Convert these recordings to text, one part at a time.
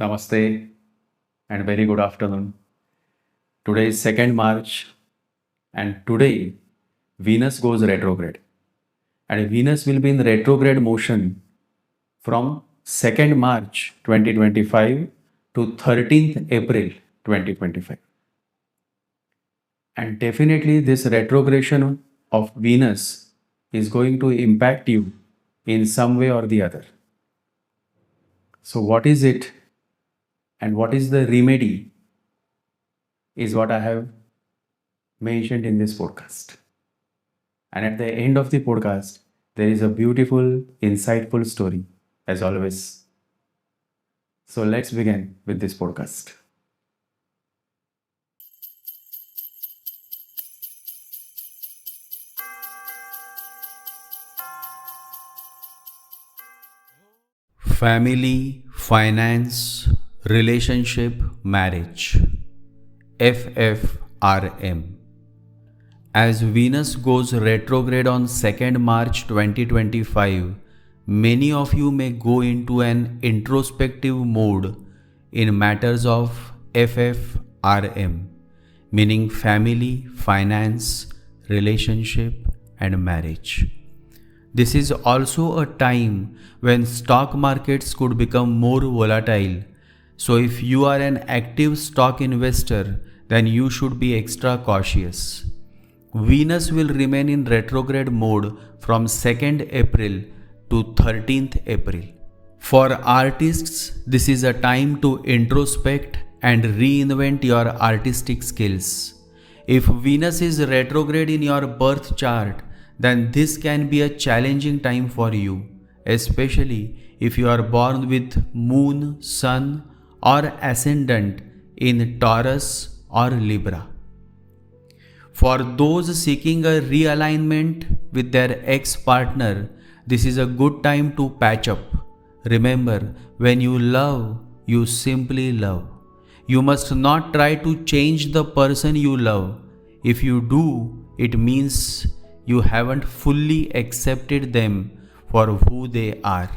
Namaste and very good afternoon. Today is 2nd March and today Venus goes retrograde. And Venus will be in retrograde motion from 2nd March 2025 to 13th April 2025. And definitely this retrogression of Venus is going to impact you in some way or the other. So what is it and what is the remedy is what I have mentioned in this podcast. And at the end of the podcast, there is a beautiful, insightful story, as always. So let's begin with this podcast. Family, finance, relationship, marriage. FFRM. As Venus goes retrograde on 2nd March 2025, many of you may go into an introspective mode in matters of FFRM, meaning family, finance, relationship, and marriage. This is also a time when stock markets could become more volatile. So if you are an active stock investor, then you should be extra cautious. Venus will remain in retrograde mode from 2nd April to 13th April. For artists, this is a time to introspect and reinvent your artistic skills. If Venus is retrograde in your birth chart, then this can be a challenging time for you, especially if you are born with Moon, Sun, or Ascendant in Taurus or Libra. For those seeking a realignment with their ex-partner, this is a good time to patch up. Remember, when you love, you simply love. You must not try to change the person you love. If you do, it means you haven't fully accepted them for who they are.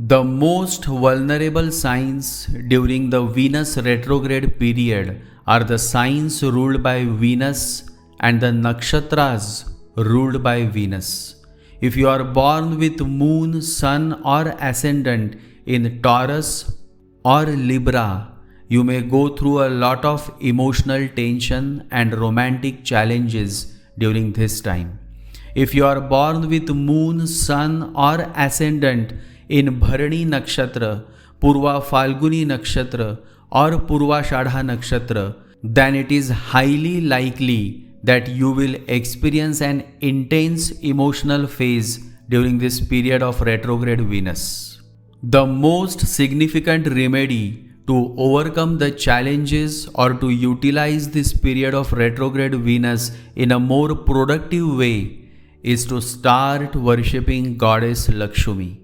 The most vulnerable signs during the Venus retrograde period are the signs ruled by Venus and the nakshatras ruled by Venus. If you are born with Moon, Sun, or Ascendant in Taurus or Libra, you may go through a lot of emotional tension and romantic challenges during this time. If you are born with Moon, Sun, or Ascendant in Bharani Nakshatra, Purva Phalguni Nakshatra, or Purva Ashadha Nakshatra, then it is highly likely that you will experience an intense emotional phase during this period of retrograde Venus. The most significant remedy to overcome the challenges or to utilize this period of retrograde Venus in a more productive way is to start worshipping Goddess Lakshmi.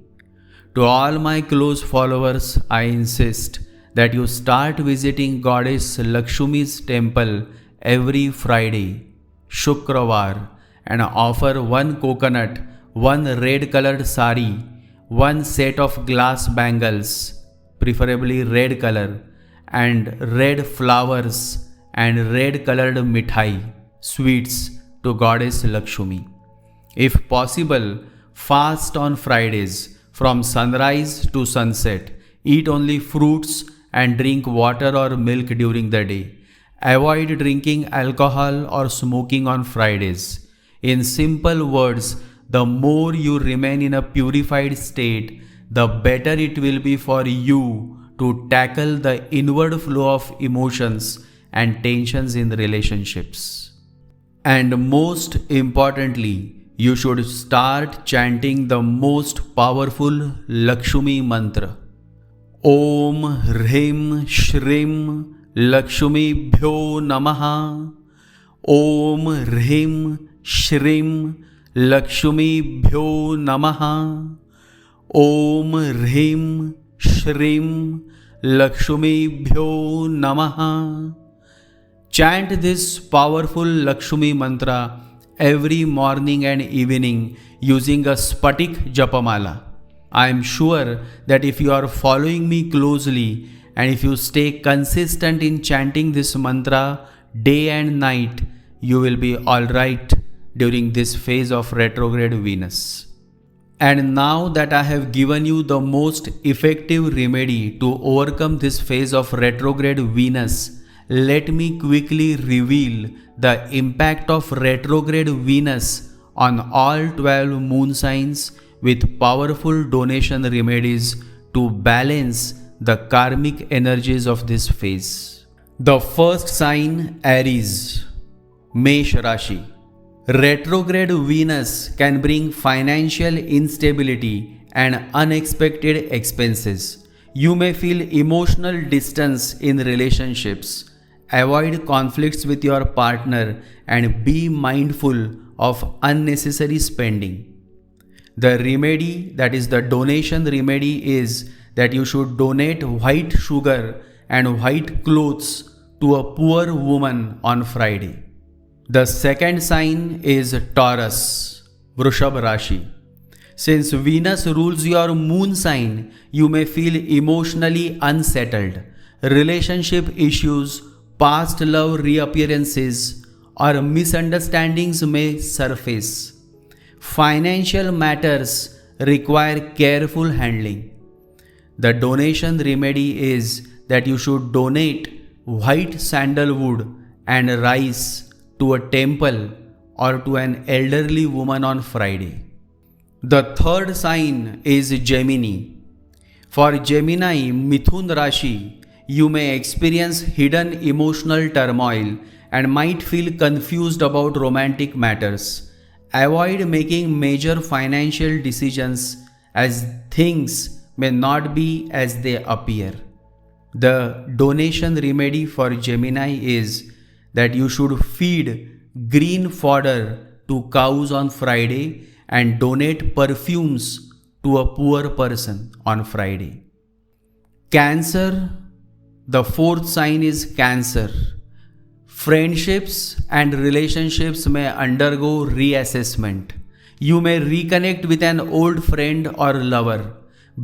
To all my close followers, I insist that you start visiting Goddess Lakshmi's temple every Friday, Shukravar, and offer one coconut, one red colored sari, one set of glass bangles, preferably red color, and red flowers and red colored mithai, sweets to Goddess Lakshmi. If possible, fast on Fridays from sunrise to sunset. Eat only fruits and drink water or milk during the day. Avoid drinking alcohol or smoking on Fridays. In simple words, the more you remain in a purified state, the better it will be for you to tackle the inward flow of emotions and tensions in relationships. And most importantly, you should start chanting the most powerful Lakshmi mantra. Om Hrim Shrim Lakshmi Bhyo Namaha. Om Hrim Shrim Lakshmi Bhyo Namaha. Om Hrim Shrim Lakshmi Bhyo Namaha. Chant this powerful Lakshmi mantra every morning and evening using a Spatik Japamala. I am sure that if you are following me closely And if you stay consistent in chanting this mantra day and night, you will be alright during this phase of retrograde Venus. And now that I have given you the most effective remedy to overcome this phase of retrograde Venus, let me quickly reveal the impact of retrograde Venus on all 12 moon signs with powerful donation remedies to balance the karmic energies of this phase. The first sign, Aries, Mesh Rashi. Retrograde Venus can bring financial instability and unexpected expenses. You may feel emotional distance in relationships. Avoid conflicts with your partner and be mindful of unnecessary spending. The remedy, that is the donation remedy, is that you should donate white sugar and white clothes to a poor woman on Friday. The second sign is Taurus, Vrishab Rashi. Since Venus rules your moon sign, you may feel emotionally unsettled. Relationship issues, past love reappearances, or misunderstandings may surface. Financial matters require careful handling. The donation remedy is that you should donate white sandalwood and rice to a temple or to an elderly woman on Friday. The third sign is Gemini. For Gemini, Mithun Rashi, you may experience hidden emotional turmoil and might feel confused about romantic matters. Avoid making major financial decisions as things may not be as they appear. The donation remedy for Gemini is that you should feed green fodder to cows on Friday and donate perfumes to a poor person on Friday. Cancer, the fourth sign is Cancer. Friendships and relationships may undergo reassessment. You may reconnect with an old friend or lover.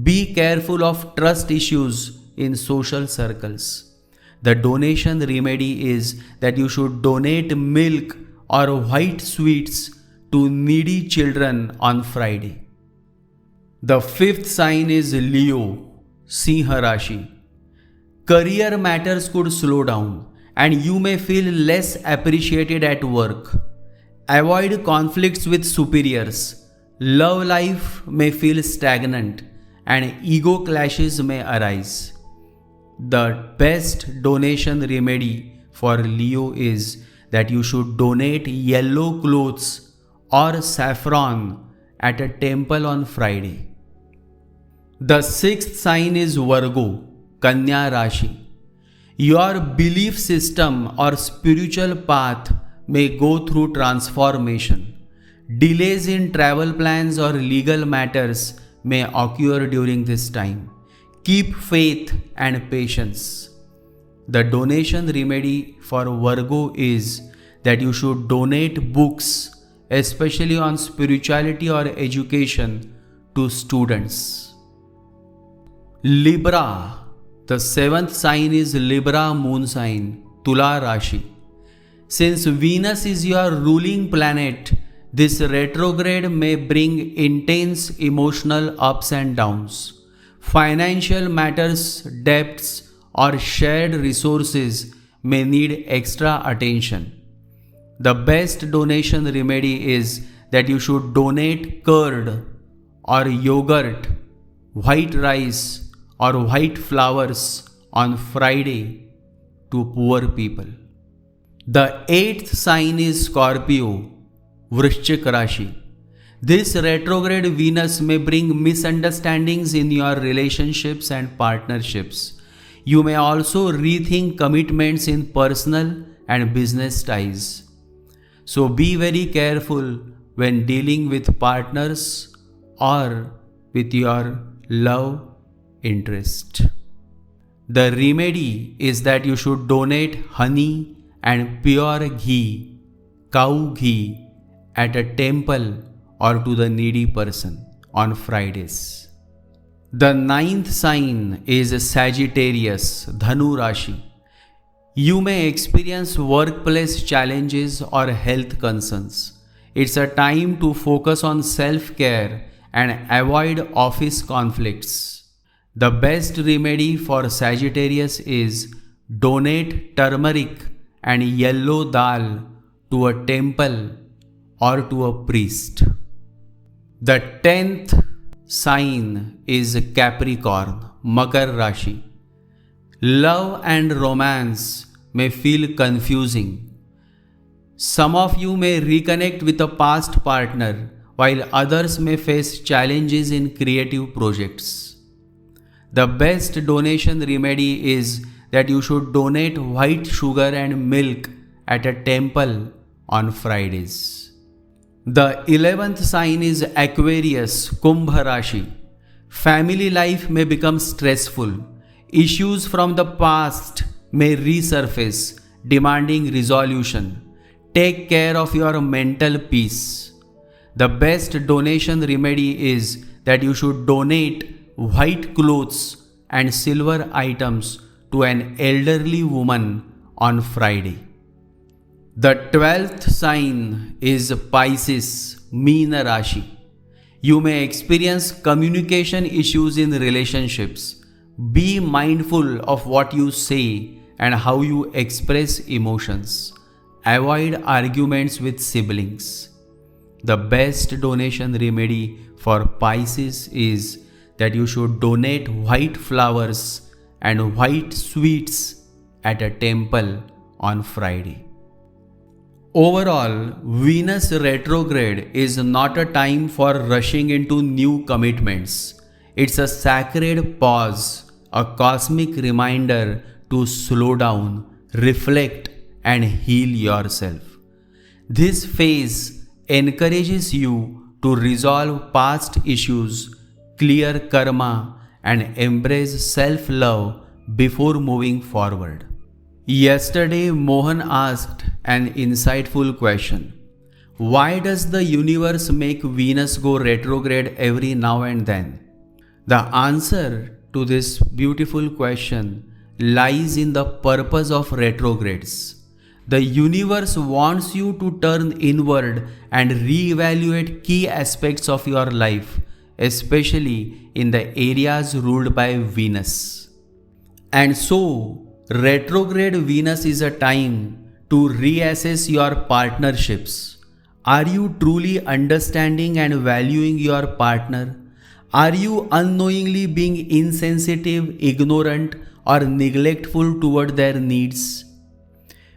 Be careful of trust issues in social circles. The donation remedy is that you should donate milk or white sweets to needy children on Friday. The fifth sign is Leo, Sinha Rashi. Career matters could slow down and you may feel less appreciated at work. Avoid conflicts with superiors. Love life may feel stagnant and ego clashes may arise. The best donation remedy for Leo is that you should donate yellow clothes or saffron at a temple on Friday. The sixth sign is Virgo, Kanya Rashi. Your belief system or spiritual path may go through transformation. Delays in travel plans or legal matters may occur during this time. Keep faith and patience. The donation remedy for Virgo is that you should donate books, especially on spirituality or education, to students. Libra, the seventh sign is Libra moon sign, Tula Rashi. Since Venus is your ruling planet, this retrograde may bring intense emotional ups and downs. Financial matters, debts, or shared resources may need extra attention. The best donation remedy is that you should donate curd or yogurt, white rice, or white flowers on Friday to poor people. The eighth sign is Scorpio, Vrishchik Rashi. This retrograde Venus may bring misunderstandings in your relationships and partnerships. You may also rethink commitments in personal and business ties. So be very careful when dealing with partners or with your love interest. The remedy is that you should donate honey and pure ghee, cow ghee, at a temple or to the needy person on Fridays. The ninth sign is Sagittarius, Dhanu Rashi. You may experience workplace challenges or health concerns. It's a time to focus on self-care and avoid office conflicts. The best remedy for Sagittarius is donate turmeric and yellow dal to a temple or to a priest. The 10th sign is Capricorn, Makar Rashi. Love and romance may feel confusing. Some of you may reconnect with a past partner, while others may face challenges in creative projects. The best donation remedy is that you should donate white sugar and milk at a temple on Fridays. The 11th sign is Aquarius, Kumbha Rashi. Family life may become stressful. Issues from the past may resurface, demanding resolution. Take care of your mental peace. The best donation remedy is that you should donate white clothes and silver items to an elderly woman on Friday. The 12th sign is Pisces, Meena Rashi. You may experience communication issues in relationships. Be mindful of what you say and how you express emotions. Avoid arguments with siblings. The best donation remedy for Pisces is that you should donate white flowers and white sweets at a temple on Friday. Overall, Venus retrograde is not a time for rushing into new commitments. It's a sacred pause, a cosmic reminder to slow down, reflect, and heal yourself. This phase encourages you to resolve past issues, clear karma, and embrace self-love before moving forward. Yesterday, Mohan asked an insightful question. Why does the universe make Venus go retrograde every now and then? The answer to this beautiful question lies in the purpose of retrogrades. The universe wants you to turn inward and reevaluate key aspects of your life, especially in the areas ruled by Venus. And so, retrograde Venus is a time to reassess your partnerships. Are you truly understanding and valuing your partner? Are you unknowingly being insensitive, ignorant, or neglectful toward their needs?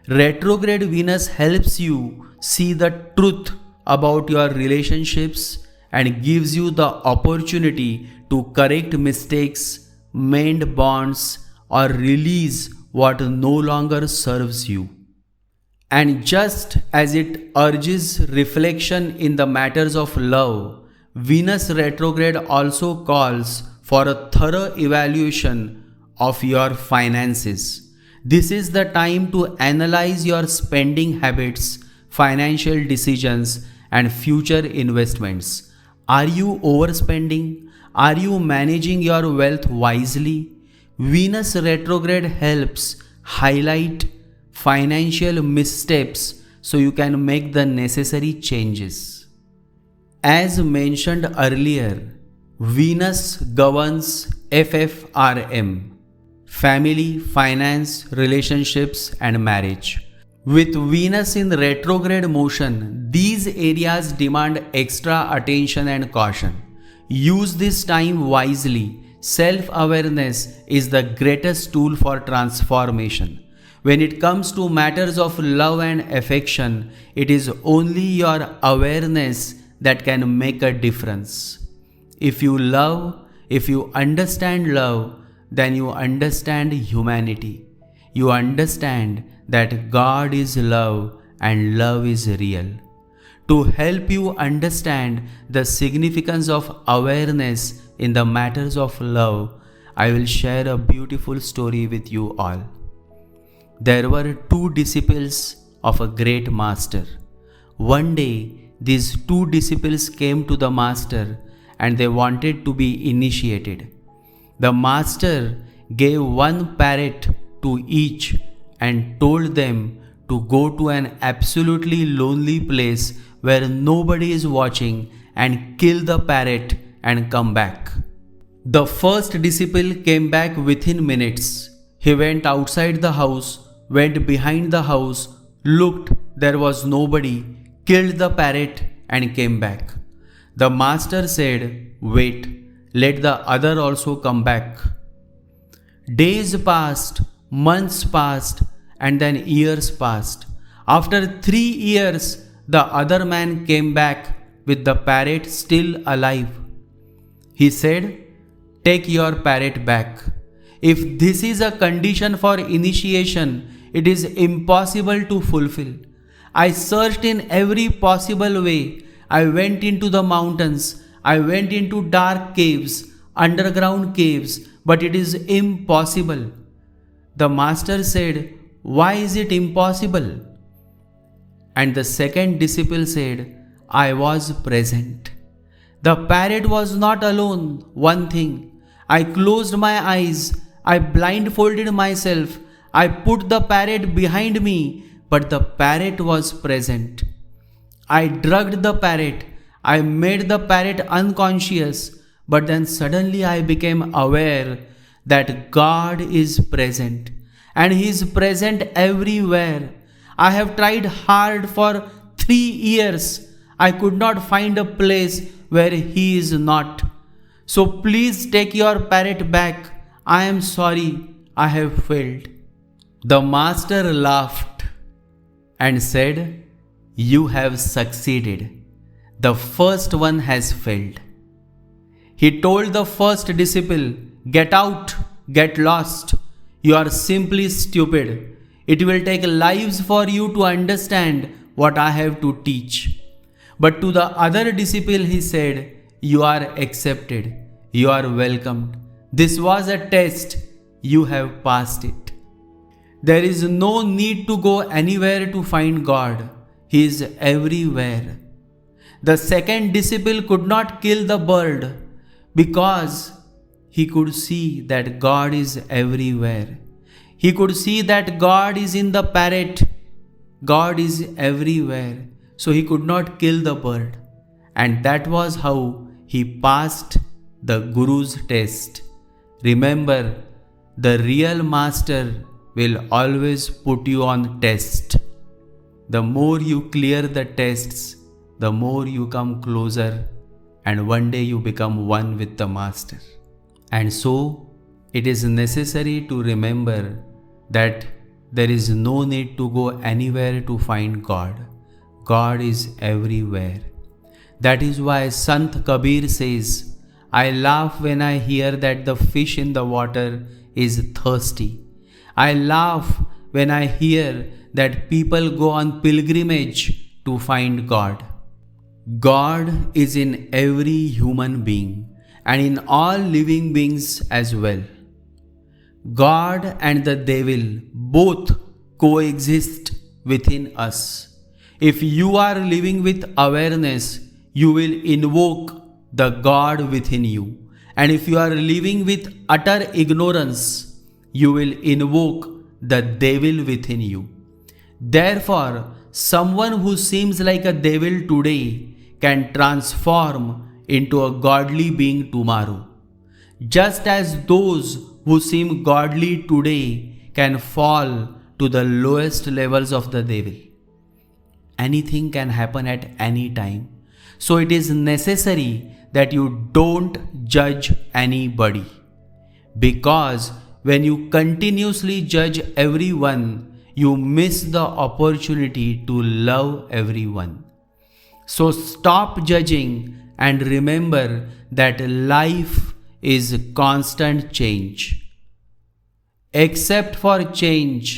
Retrograde Venus helps you see the truth about your relationships and gives you the opportunity to correct mistakes, mend bonds, or release what no longer serves you. And just as it urges reflection in the matters of love, Venus retrograde also calls for a thorough evaluation of your finances. This is the time to analyze your spending habits, financial decisions, and future investments. Are you overspending? Are you managing your wealth wisely? Venus retrograde helps highlight financial missteps so you can make the necessary changes. As mentioned earlier, Venus governs FFRM, family, finance, relationships, and marriage. With Venus in retrograde motion, these areas demand extra attention and caution. Use this time wisely. Self-awareness is the greatest tool for transformation. When it comes to matters of love and affection, it is only your awareness that can make a difference. If you love, if you understand love, then you understand humanity. You understand that God is love and love is real. To help you understand the significance of awareness in the matters of love, I will share a beautiful story with you all. There were two disciples of a great master. One day, these two disciples came to the master and they wanted to be initiated. The master gave one parrot to each and told them to go to an absolutely lonely place where nobody is watching and kill the parrot and come back. The first disciple came back within minutes. He went outside the house, went behind the house, looked, there was nobody, killed the parrot and came back. The master said, "Wait, let the other also come back." Days passed, months passed, and then years passed. After 3 years, the other man came back with the parrot still alive. He said, "Take your parrot back. If this is a condition for initiation, it is impossible to fulfill. I searched in every possible way. I went into the mountains. I went into dark caves, underground caves, but it is impossible." The master said, "Why is it impossible?" And the second disciple said, "I was present. The parrot was not alone, one thing. I closed my eyes, I blindfolded myself, I put the parrot behind me, but the parrot was present. I drugged the parrot, I made the parrot unconscious, but then suddenly I became aware that God is present, and He is present everywhere. I have tried hard for 3 years. I could not find a place where He is not. So please take your parrot back. I am sorry, I have failed." The master laughed and said, "You have succeeded. The first one has failed." He told the first disciple, "Get out, get lost. You are simply stupid. It will take lives for you to understand what I have to teach." But to the other disciple he said, "You are accepted. You are welcomed. This was a test. You have passed it. There is no need to go anywhere to find God. He is everywhere." The second disciple could not kill the bird because he could see that God is everywhere. He could see that God is in the parrot. God is everywhere. So he could not kill the bird. And that was how he passed the Guru's test. Remember, the real master will always put you on test. The more you clear the tests, the more you come closer, and one day you become one with the master. And so, it is necessary to remember that there is no need to go anywhere to find God. God is everywhere. That is why Sant Kabir says, "I laugh when I hear that the fish in the water is thirsty. I laugh when I hear that people go on pilgrimage to find God." God is in every human being and in all living beings as well. God and the devil both coexist within us. If you are living with awareness, you will invoke the God within you. And if you are living with utter ignorance, you will invoke the devil within you. Therefore, someone who seems like a devil today can transform into a godly being tomorrow. Just as those who seem godly today can fall to the lowest levels of the devil. Anything can happen at any time. So it is necessary that you don't judge anybody. Because when you continuously judge everyone, you miss the opportunity to love everyone. So stop judging and remember that life is constant change. Except for change,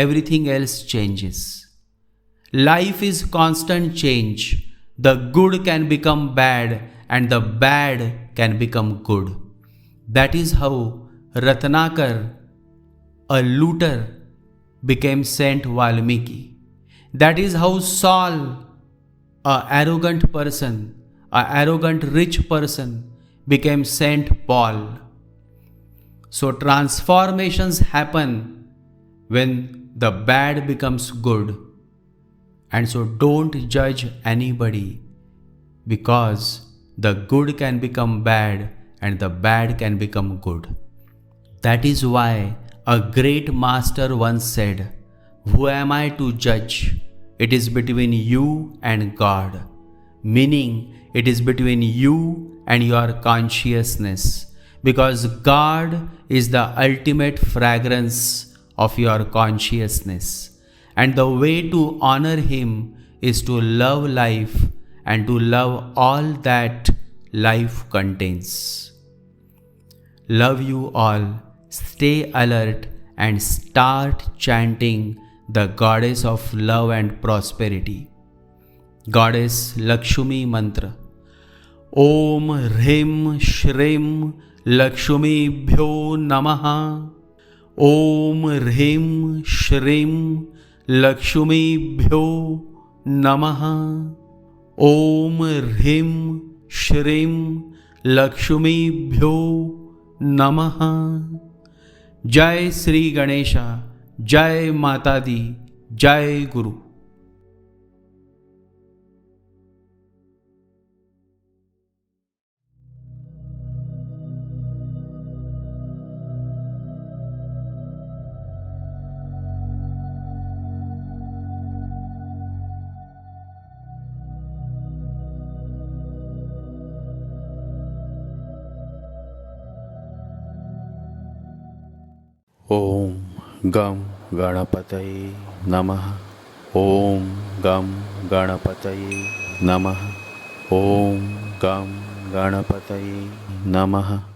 everything else changes. Life is constant change. The good can become bad and the bad can become good. That is how Ratnakar, a looter, became Saint Valmiki. That is how Saul, an arrogant person, an arrogant rich person, became Saint Paul. So transformations happen when the bad becomes good. And so don't judge anybody, because the good can become bad and the bad can become good. That is why a great master once said, "Who am I to judge? It is between you and God." Meaning, it is between you and your consciousness, because God is the ultimate fragrance of your consciousness. And the way to honor Him is to love life and to love all that life contains. Love you all. Stay alert and start chanting the goddess of love and prosperity. Goddess Lakshmi Mantra. Om Hrim Shrim Lakshmibhyo Namaha. Om Hrim Shrim Lakshmibhyo Namaha. Om Hrim Shrim Lakshmibhyo Namaha. Jai Sri Ganesha, Jai Mata Di, Jai Guru. ॐ गं गणपतये नमः। ॐ गं गणपतये नमः। ॐ गं गणपतये नमः।